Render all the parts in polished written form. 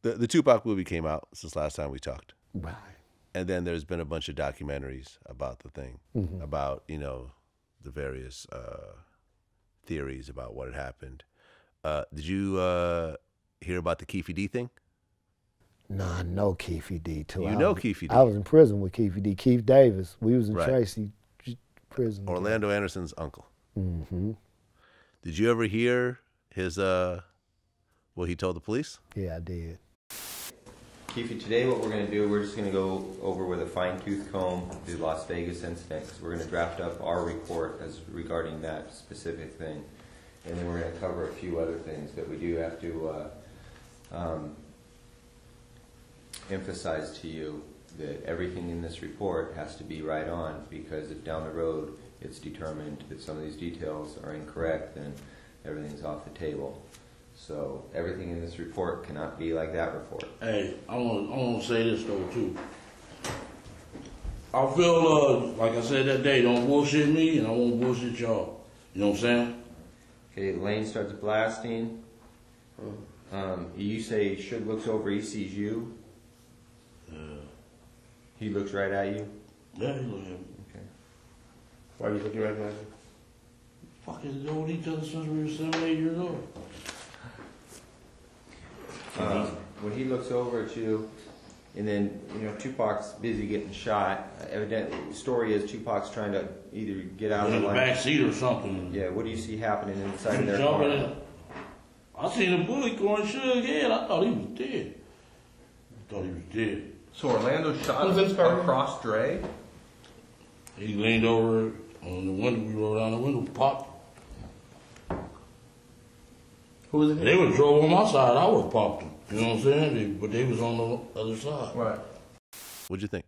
The Tupac movie came out since last time we talked. Right. And then there's been a bunch of documentaries about the thing, about, you know, the various theories about what had happened. Did you hear about the Keefe D thing? No, I know Keefe D too. You know Keefe D. I was in prison with Keefe D. Keith Davis. We was in Right. Tracy prison. Orlando Anderson's uncle. Mm-hmm. Did you ever hear his what he told the police? Yeah, I did. Keefe, today what we're going to do, we're just going to go over with a fine-tooth comb the Las Vegas incident. We're going to draft up our report as regarding that specific thing. And then we're going to cover a few other things that we do have to emphasize to you that everything in this report has to be right on, because if down the road it's determined that some of these details are incorrect, then everything's off the table. So everything in this report cannot be like that report. Hey, I want to say this though too. I feel like I said that day, don't bullshit me, and I won't bullshit y'all. You know what I'm saying? Okay, Lane starts blasting. You say Suge looks over, he sees you. He looks right at you. Yeah, he look at me. Okay. Why are you looking right at me? Fucking known each other since we were 7, 8 years old. When he looks over at you, and then, you know, Tupac's busy getting shot. Evidently, the story is Tupac's trying to either get out In of the line. back seat or something. Yeah, what do you see happening inside of their Jumping car? in. I seen a bullet going Suge head. I thought he was dead. So Orlando shot across Dre? He leaned over on the window. We rolled down the window, popped. Who was it? They would drove on my side. I would have popped them. You know what I'm saying? But they was on the other side. Right. What'd you think?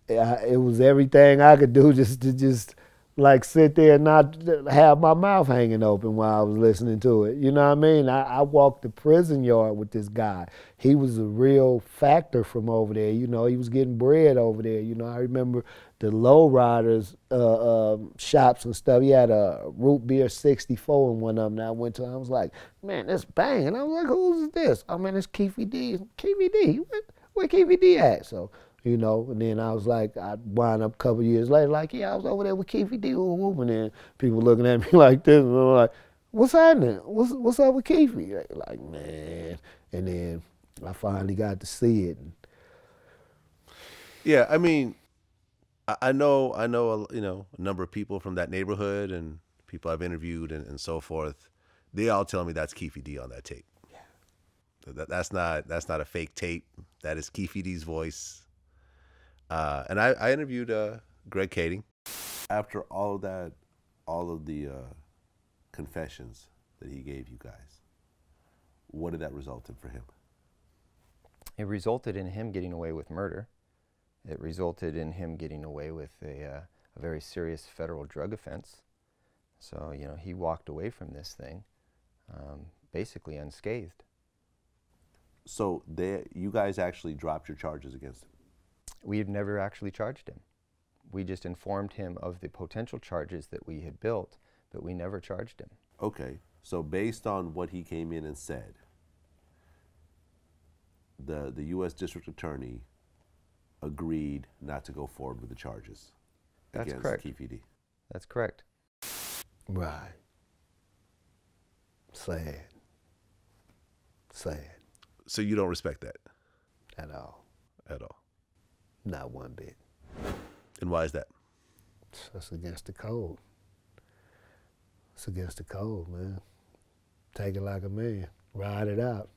It was everything I could do just to like sit there and not have my mouth hanging open while I was listening to it. You know what I mean? I walked the prison yard with this guy. He was a real factor from over there. You know, he was getting bread over there. You know, I remember the lowriders shops and stuff. He had a root beer 64 in one of them. And I went to him, I was like, man, that's banging. I was like, who's this? I mean, it's Keefe D. Keefe D. Where Keefe D at? So, you know, and then I was like, I wound up a couple years later, like, yeah, I was over there with Keefe D. And then people looking at me like this, and I'm like, what's happening? What's up with Keefe? Like, man. And then I finally got to see it. Yeah, I mean, I know, you know, a number of people from that neighborhood and people I've interviewed and so forth. They all tell me that's Keefe D on that tape. Yeah. That's not a fake tape. That is Keefe D's voice. And I interviewed Greg Kading. After all of that, all of the confessions that he gave you guys, what did that result in for him? It resulted in him getting away with murder. It resulted in him getting away with a very serious federal drug offense. So, you know, he walked away from this thing basically unscathed. So you guys actually dropped your charges against him? We had never actually charged him. We just informed him of the potential charges that we had built, but we never charged him. Okay, so based on what he came in and said, the U.S. District Attorney agreed not to go forward with the charges against Keefe D. That's correct. Right. Sad. Sad. So you don't respect that? At all. At all? Not one bit. And why is that? That's against the code. It's against the code, man. Take it like a man. Ride it out.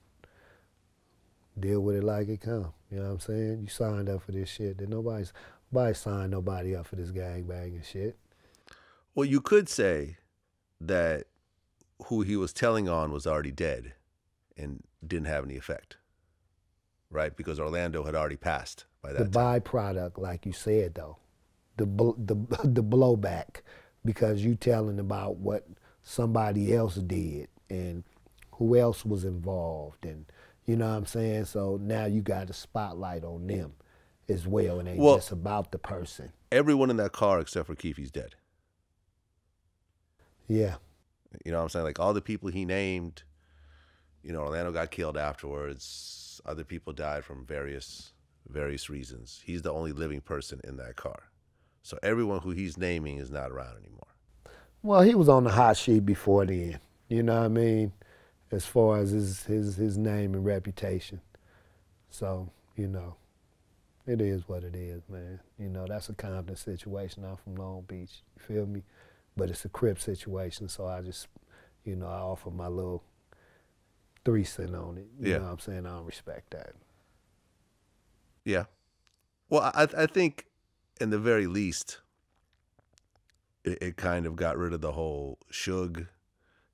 Deal with it like it come. You know what I'm saying? You signed up for this shit. Nobody signed nobody up for this gangbanging shit. Well, you could say that who he was telling on was already dead and didn't have any effect, right? Because Orlando had already passed by that time. Byproduct, like you said, though, the blowback, because you telling about what somebody else did and who else was involved, and you know what I'm saying? So now you got a spotlight on them as well, and ain't just about the person. Everyone in that car except for Keefe's dead. Yeah. You know what I'm saying? Like all the people he named, you know, Orlando got killed afterwards. Other people died from various reasons. He's the only living person in that car. So everyone who he's naming is not around anymore. Well, he was on the hot sheet before then. You know what I mean? As far as his name and reputation. So, you know, it is what it is, man. You know, that's a Compton situation. I'm from Long Beach. You feel me? But it's a Crip situation, so I just, you know, I offer my little 3 cents on it. You know what I'm saying? I don't respect that. Yeah. Well, I think in the very least, it kind of got rid of the whole Suge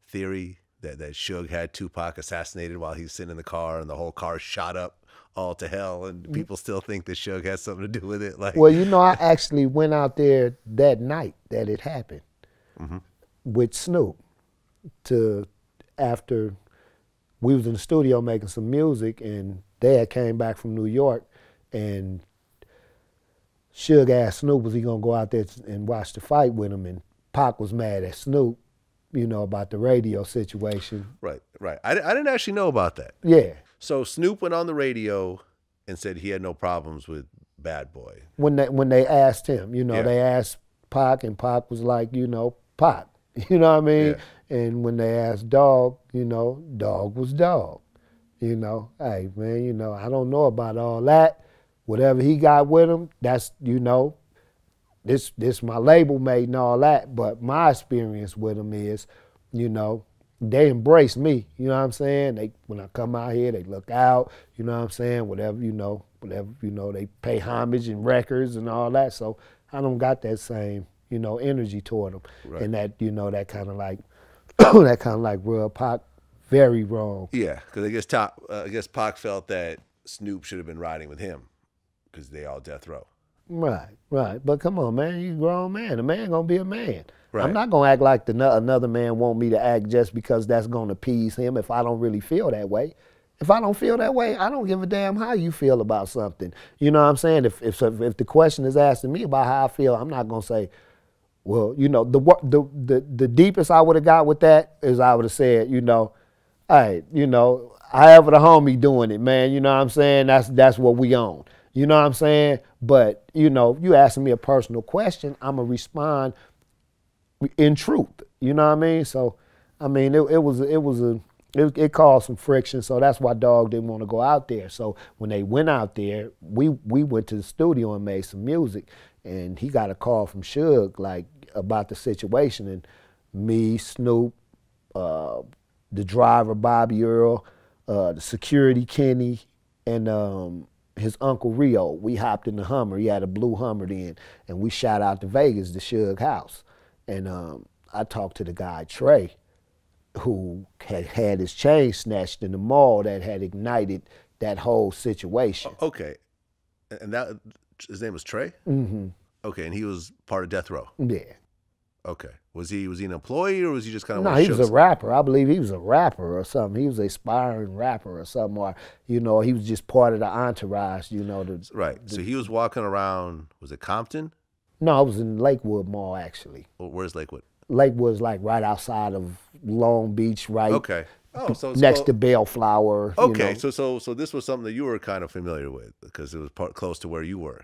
theory that Suge had Tupac assassinated while he was sitting in the car and the whole car shot up all to hell, and people still think that Suge has something to do with it. Like, well, you know, I actually went out there that night that it happened with Snoop after we was in the studio making some music, and Dad came back from New York, and Suge asked Snoop was he gonna go out there and watch the fight with him, and Pac was mad at Snoop, you know, about the radio situation. Right. I didn't actually know about that. Yeah. So Snoop went on the radio and said he had no problems with Bad Boy. When they asked him, you know, they asked Pac, and Pac was like, you know, Pac, you know what I mean? Yeah. And when they asked Dog, you know, Dog was Dog. You know, hey, man, you know, I don't know about all that. Whatever he got with him, that's, you know, this my label mate and all that. But my experience with him is, you know, they embrace me. You know what I'm saying? When I come out here, they look out. You know what I'm saying? Whatever, they pay homage and records and all that. So I don't got that same, you know, energy toward them. Right. And that, you know, that kind of like, rub Pac very wrong. Yeah, because I guess Pac felt that Snoop should have been riding with him because they all death row. Right. But come on, man, you grown man. A man gonna be a man. Right. I'm not gonna act like another man want me to act just because that's gonna appease him if I don't really feel that way. If I don't feel that way, I don't give a damn how you feel about something. You know what I'm saying? If the question is asking me about how I feel, I'm not gonna say, well, you know, the deepest I would have got with that is I would have said, you know, hey, you know, however the homie doing it, man, you know what I'm saying? That's what we on. You know what I'm saying? But, you know, you asking me a personal question, I'm going to respond in truth. You know what I mean? So, I mean, it caused some friction, so that's why Dog didn't want to go out there. So when they went out there, we went to the studio and made some music, and he got a call from Suge, like, about the situation, and me, Snoop, the driver, Bobby Earl, the security, Kenny, and his uncle Rio, we hopped in the Hummer. He had a blue Hummer then, and we shot out to Vegas, the Suge house. And I talked to the guy, Trey, who had his chain snatched in the mall that had ignited that whole situation. Okay. And that his name was Trey? Mm-hmm. Okay, and he was part of Death Row? Yeah. Okay. Was he an employee, or was he just kind of? No, he was a rapper. I believe he was a rapper or something. He was an aspiring rapper or something, or, you know, he was just part of the entourage, you know. Right. So he was walking around, was it Compton? No, it was in Lakewood Mall, actually. Well, where's Lakewood? Lakewood's like right outside of Long Beach, right? Okay. Oh, so next to Bellflower. Okay, you know. so this was something that you were kind of familiar with because it was close to where you were.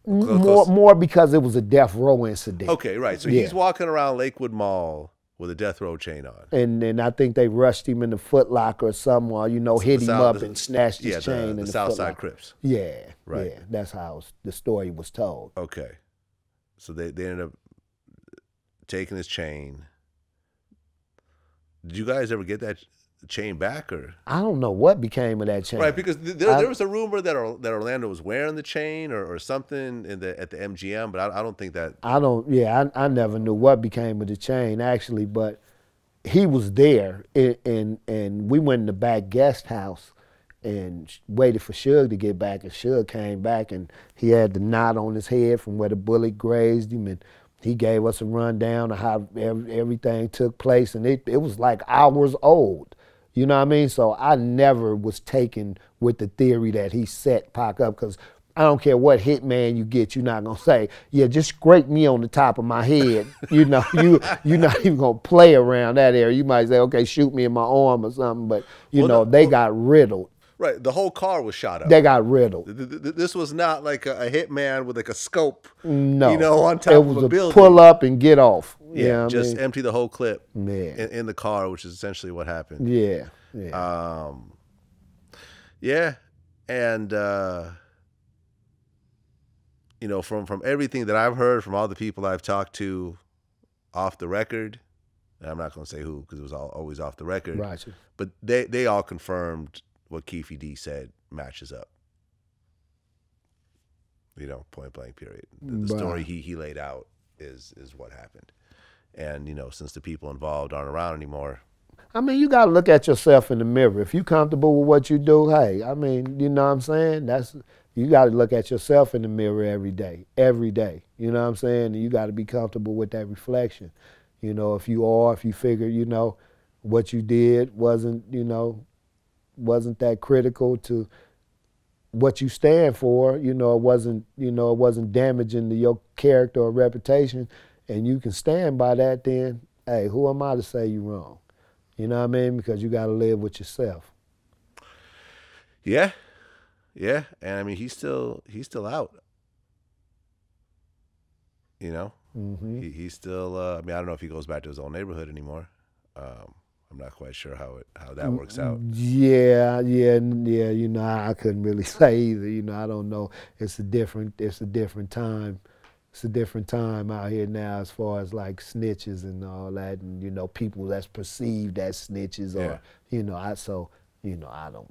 More because it was a death row incident. Okay, right. So he's walking around Lakewood Mall with a death row chain on. And then I think they rushed him in the Foot Locker or somewhere, you know, hit him up and snatched his chain in the Southside Crips. Yeah, right. Yeah, that's how the story was told. Okay. So they ended up taking his chain. Did you guys ever get that chain back, or? I don't know what became of that chain. Right, because there was a rumor that Orlando was wearing the chain or something at the MGM, but I don't think that. I never knew what became of the chain actually, but he was there, and we went in the back guest house and waited for Suge to get back, and Suge came back and he had the knot on his head from where the bullet grazed him, and he gave us a rundown of how everything took place, and it was like hours old. You know what I mean? So I never was taken with the theory that he set Pac up, because I don't care what hitman you get, you're not gonna say, yeah, just scrape me on the top of my head. You're not even gonna play around that area. You might say, okay, shoot me in my arm or something, but they got riddled. Right, the whole car was shot up. They got riddled. This was not like a hitman with like a scope, No, on top of a building. Pull up and get off. Yeah, just empty the whole clip in the car, which is essentially what happened. Yeah, yeah, and from everything that I've heard from all the people I've talked to off the record, and I'm not going to say who because it was always off the record, right? But they all confirmed what Keefe D said matches up. Point blank period. The story he laid out is what happened. And, since the people involved aren't around anymore. I mean, you got to look at yourself in the mirror. If you're comfortable with what you do, hey, I mean, you know what I'm saying? You got to look at yourself in the mirror every day. You know what I'm saying? And you got to be comfortable with that reflection. If you figure, what you did wasn't that critical to what you stand for, it wasn't damaging to your character or reputation, and you can stand by that, then, hey, who am I to say you're wrong? You know what I mean? Because you got to live with yourself. Yeah. Yeah. And I mean, he's still out. Mm-hmm. He's still, I don't know if he goes back to his old neighborhood anymore. I'm not quite sure how that works out. Yeah. I couldn't really say either. I don't know. It's a different time. It's a different time out here now as far as like snitches and all that, and people that's perceived as snitches, or I don't